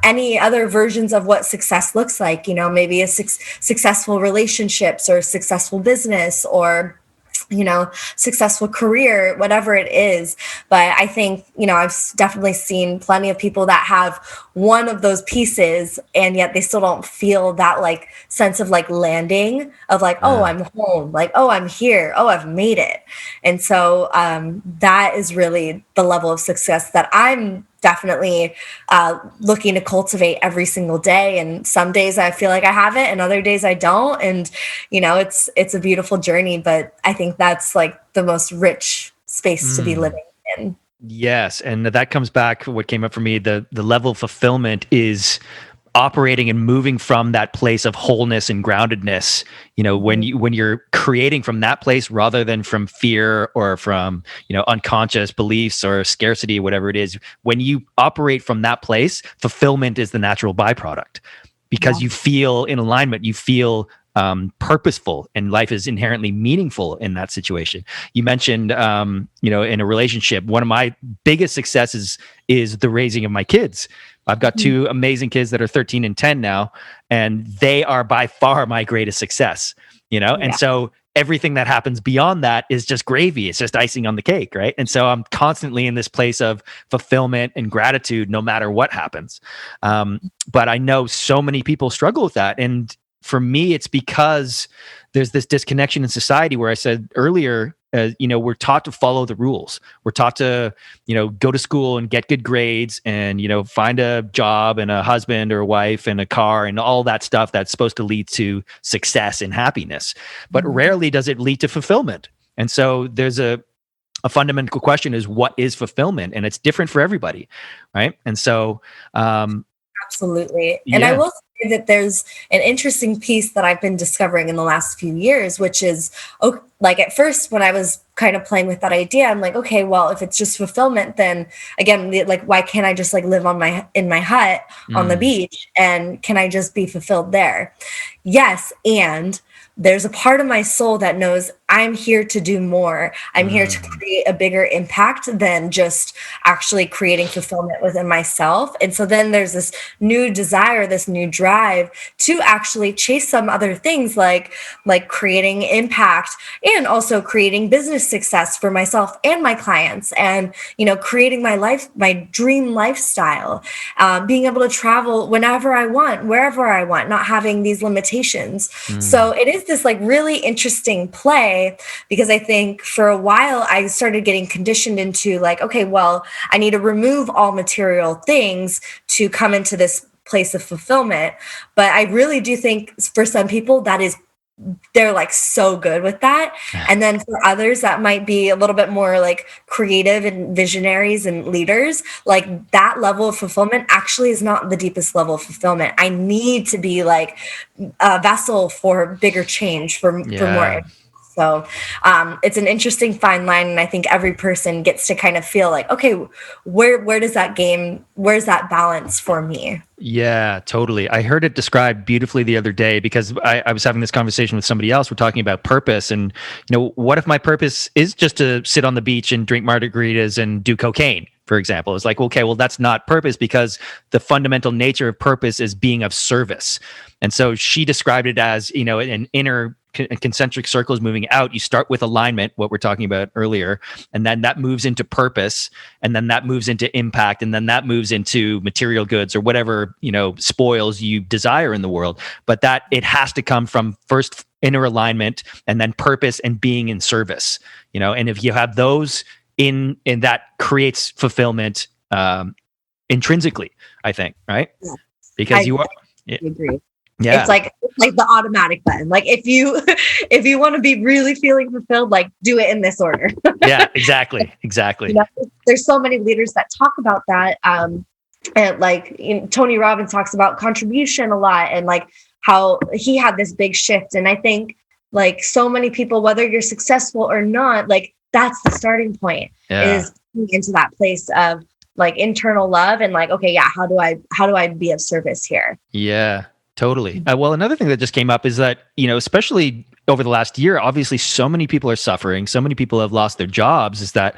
Speaker 1: any other versions of what success looks like, you know, maybe a successful relationships, or successful business, or, you know, successful career, whatever it is. But I think, you know, I've definitely seen plenty of people that have one of those pieces, and yet they still don't feel that like sense of like landing of like, oh, I'm home, like, oh, I'm here, oh, I've made it. And so that is really the level of success that I'm definitely looking to cultivate every single day. And some days I feel like I have it, and other days I don't. And, you know, it's a beautiful journey, but I think that's like the most rich space to be living in.
Speaker 2: Yes. And that comes back, what came up for me, the level of fulfillment is operating and moving from that place of wholeness and groundedness. You know, when you're creating from that place rather than from fear or from, you know, unconscious beliefs or scarcity, whatever it is, when you operate from that place, fulfillment is the natural byproduct, because you feel in alignment, you feel purposeful, and life is inherently meaningful in that situation. You mentioned, you know, in a relationship, one of my biggest successes is the raising of my kids. I've got two amazing kids that are 13 and 10 now, and they are by far my greatest success, you know? And so everything that happens beyond that is just gravy. It's just icing on the cake, right? And so I'm constantly in this place of fulfillment and gratitude no matter what happens. But I know so many people struggle with that. And for me, it's because there's this disconnection in society where I said earlier, you know, we're taught to follow the rules. We're taught to, you know, go to school and get good grades and, you know, find a job and a husband or a wife and a car and all that stuff that's supposed to lead to success and happiness. But rarely does it lead to fulfillment. And so there's a fundamental question is, what is fulfillment? And it's different for everybody, right? And so
Speaker 1: absolutely. And I will say say that there's an interesting piece that I've been discovering in the last few years, which is, like at first when I was kind of playing with that idea, I'm like, okay, well, if it's just fulfillment, then again, like, why can't I just like live in my hut on the beach, and can I just be fulfilled there? Yes. And there's a part of my soul that knows I'm here to do more. I'm here to create a bigger impact than just actually creating fulfillment within myself. And so then there's this new desire, this new drive to actually chase some other things, like creating impact, and also creating business success for myself and my clients, and creating my dream lifestyle, being able to travel whenever I want, wherever I want, not having these limitations. So it is this like really interesting play, because I think for a while I started getting conditioned into like, okay, well, I need to remove all material things to come into this place of fulfillment. But I really do think for some people they're like so good with that. And then for others that might be a little bit more like creative and visionaries and leaders, like that level of fulfillment actually is not the deepest level of fulfillment. I need to be like a vessel for bigger change, for more. So it's an interesting fine line. And I think every person gets to kind of feel like, okay, where's that balance for me?
Speaker 2: Yeah, totally. I heard it described beautifully the other day, because I was having this conversation with somebody else. We're talking about purpose, and what if my purpose is just to sit on the beach and drink margaritas and do cocaine, for example? It's like, okay, well, that's not purpose, because the fundamental nature of purpose is being of service. And so she described it as, an inner concentric circles moving out. You start with alignment, what we're talking about earlier, and then that moves into purpose, and then that moves into impact, and then that moves into material goods or whatever, spoils you desire in the world. But that it has to come from first inner alignment, and then purpose and being in service, and if you have those in that creates fulfillment intrinsically, I think, right?
Speaker 1: Yeah.
Speaker 2: Because
Speaker 1: I agree.
Speaker 2: Yeah.
Speaker 1: It's like the automatic button. Like if you want to be really feeling fulfilled, like do it in this order.
Speaker 2: Yeah, exactly.
Speaker 1: There's so many leaders that talk about that. And like Tony Robbins talks about contribution a lot, and like how he had this big shift. And I think like so many people, whether you're successful or not, like that's the starting point, is into that place of like internal love and like, okay, yeah, how do I be of service here?
Speaker 2: Yeah. Totally. Well, another thing that just came up is that, especially over the last year, obviously so many people are suffering. So many people have lost their jobs. Is that,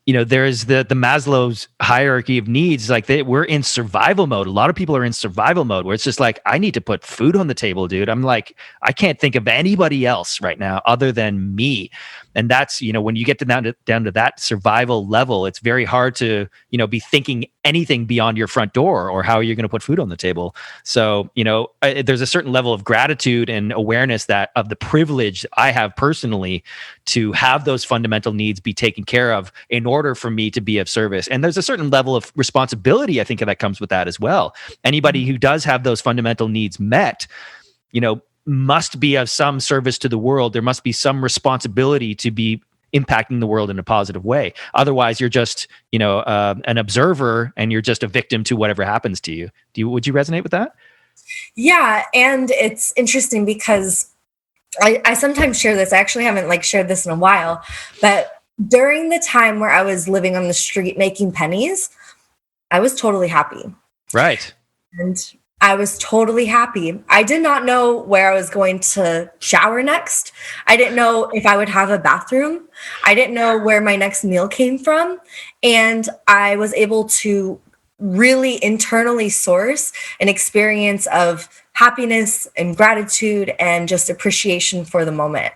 Speaker 2: there's the Maslow's hierarchy of needs. Like we're in survival mode. A lot of people are in survival mode where it's just like, I need to put food on the table, dude. I'm like, I can't think of anybody else right now other than me. And that's, when you get down to that survival level, it's very hard to, be thinking anything beyond your front door or how you're going to put food on the table. So, there's a certain level of gratitude and awareness of the privilege I have personally to have those fundamental needs be taken care of in order for me to be of service. And there's a certain level of responsibility, I think, that comes with that as well. Anybody who does have those fundamental needs met, must be of some service to the world. There must be some responsibility to be impacting the world in a positive way. Otherwise, you're just, an observer, and you're just a victim to whatever happens to you. Would you resonate with that?
Speaker 1: Yeah. And it's interesting because I sometimes share this. I actually haven't shared this in a while, but during the time where I was living on the street making pennies, I was totally happy.
Speaker 2: Right.
Speaker 1: And I was totally happy. I did not know where I was going to shower next. I didn't know if I would have a bathroom. I didn't know where my next meal came from. And I was able to really internally source an experience of happiness and gratitude and just appreciation for the moment,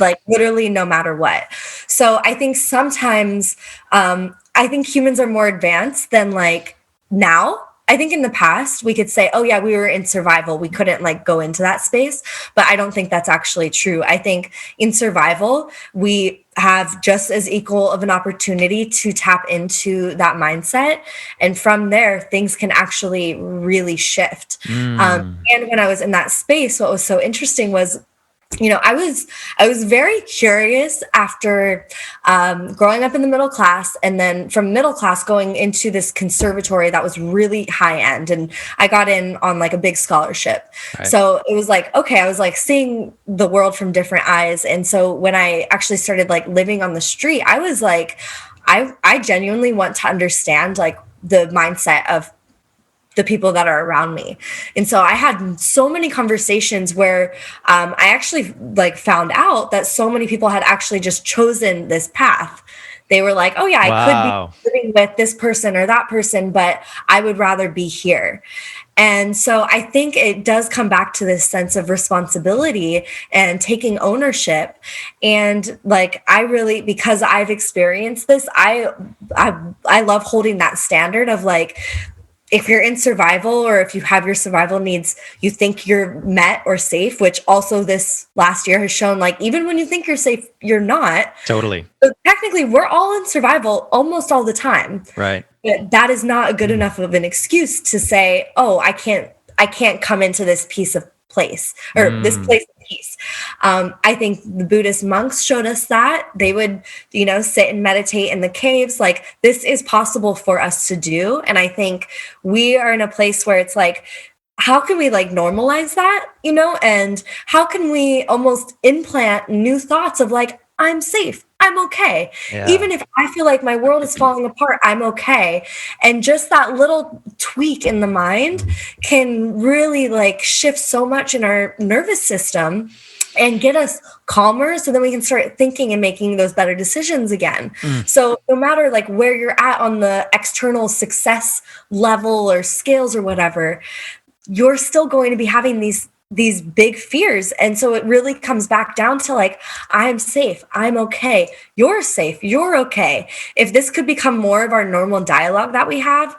Speaker 1: like literally no matter what. So I think sometimes, I think humans are more advanced than like now. I think in the past we could say, oh yeah, we were in survival. We couldn't go into that space, but I don't think that's actually true. I think in survival, we have just as equal of an opportunity to tap into that mindset. And from there, things can actually really shift. And when I was in that space, what was so interesting was I was very curious after growing up in the middle class, and then from middle class going into this conservatory that was really high end, and I got in on like a big scholarship.
Speaker 2: Right.
Speaker 1: So it was like, okay, I was like seeing the world from different eyes. And so when I actually started like living on the street, I was like, I genuinely want to understand like the mindset of the people that are around me. And so I had so many conversations where I actually like found out that so many people had actually just chosen this path. They were like, oh yeah, I could be living with this person or that person, but I would rather be here. And so I think it does come back to this sense of responsibility and taking ownership. And like, I really, because I've experienced this, I love holding that standard of like, if you're in survival, or if you have your survival needs, you think you're met or safe, which also this last year has shown, like, even when you think you're safe, you're not.
Speaker 2: Totally.
Speaker 1: So technically, we're all in survival almost all the time.
Speaker 2: Right.
Speaker 1: But that is not a good enough of an excuse to say, oh, I can't come into this piece of place, or this place of peace. I think the Buddhist monks showed us that. They would, sit and meditate in the caves. Like, this is possible for us to do. And I think we are in a place where it's like, how can we like normalize that, and how can we almost implant new thoughts of like, I'm safe, I'm okay. Yeah. Even if I feel like my world is falling apart, I'm okay. And just that little tweak in the mind can really like shift so much in our nervous system and get us calmer, so then we can start thinking and making those better decisions again. So no matter like where you're at on the external success level or scales or whatever, you're still going to be having these big fears. And so it really comes back down to like, I'm safe, I'm okay, you're safe, you're okay. If this could become more of our normal dialogue that we have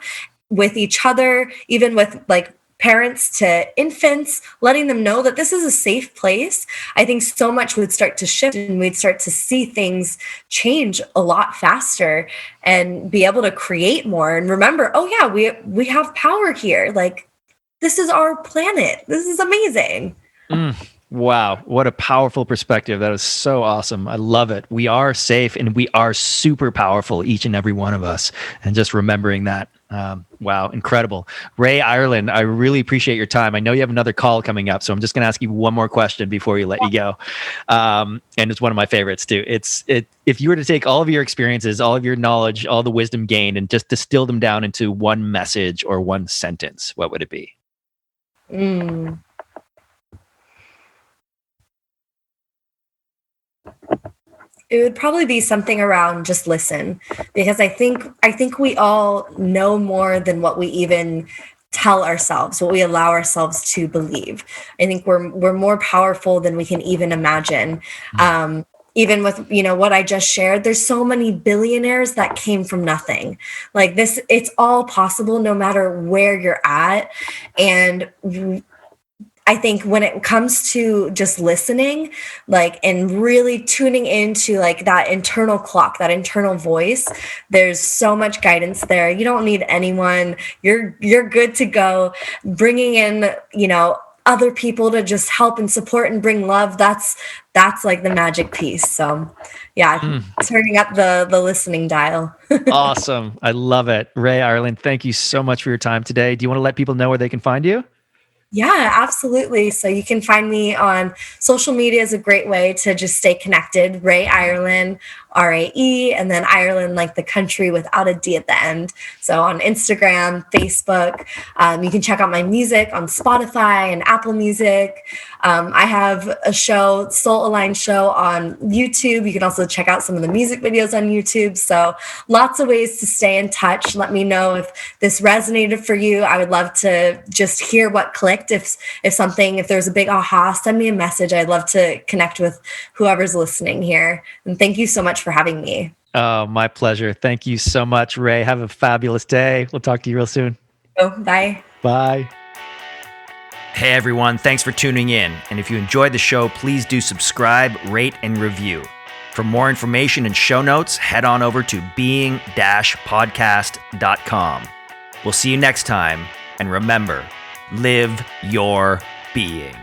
Speaker 1: with each other, even with like parents to infants, letting them know that this is a safe place, I think so much would start to shift, and we'd start to see things change a lot faster and be able to create more. And remember, oh yeah, we have power here. Like, this is our planet. This is amazing.
Speaker 2: Wow. What a powerful perspective. That is so awesome. I love it. We are safe and we are super powerful, each and every one of us. And just remembering that. Wow. Incredible. Rae Irelan, I really appreciate your time. I know you have another call coming up, so I'm just going to ask you one more question before we let you go. And it's one of my favorites too. If you were to take all of your experiences, all of your knowledge, all the wisdom gained, and just distill them down into one message or one sentence, what would it be?
Speaker 1: It would probably be something around just listen, because I think we all know more than what we even tell ourselves, what we allow ourselves to believe. I think we're more powerful than we can even imagine. Even with, what I just shared, there's so many billionaires that came from nothing. Like this, it's all possible no matter where you're at. And I think when it comes to just listening, like, and really tuning into like that internal clock, that internal voice, there's so much guidance there. You don't need anyone. You're good to go. Bringing in, other people to just help and support and bring love. That's like the magic piece. So yeah, turning up the listening dial.
Speaker 2: Awesome. I love it. Rae Irelan, thank you so much for your time today. Do you want to let people know where they can find you?
Speaker 1: Yeah, absolutely. So you can find me on social media is a great way to just stay connected. Rae Irelan, RAE, and then Ireland, like the country without a D at the end. So on Instagram, Facebook, you can check out my music on Spotify and Apple Music. I have a show, Soul Aligned Show, on YouTube. You can also check out some of the music videos on YouTube. So lots of ways to stay in touch. Let me know if this resonated for you. I would love to just hear what clicked. If there's a big aha, send me a message. I'd love to connect with whoever's listening here. And thank you so much for having me.
Speaker 2: Oh, my pleasure. Thank you so much, Rae. Have a fabulous day. We'll talk to you real soon.
Speaker 1: Oh, bye.
Speaker 2: Bye.
Speaker 3: Hey everyone, thanks for tuning in. And if you enjoyed the show, please do subscribe, rate, and review. For more information and show notes, head on over to being-podcast.com. We'll see you next time, and remember, live your being.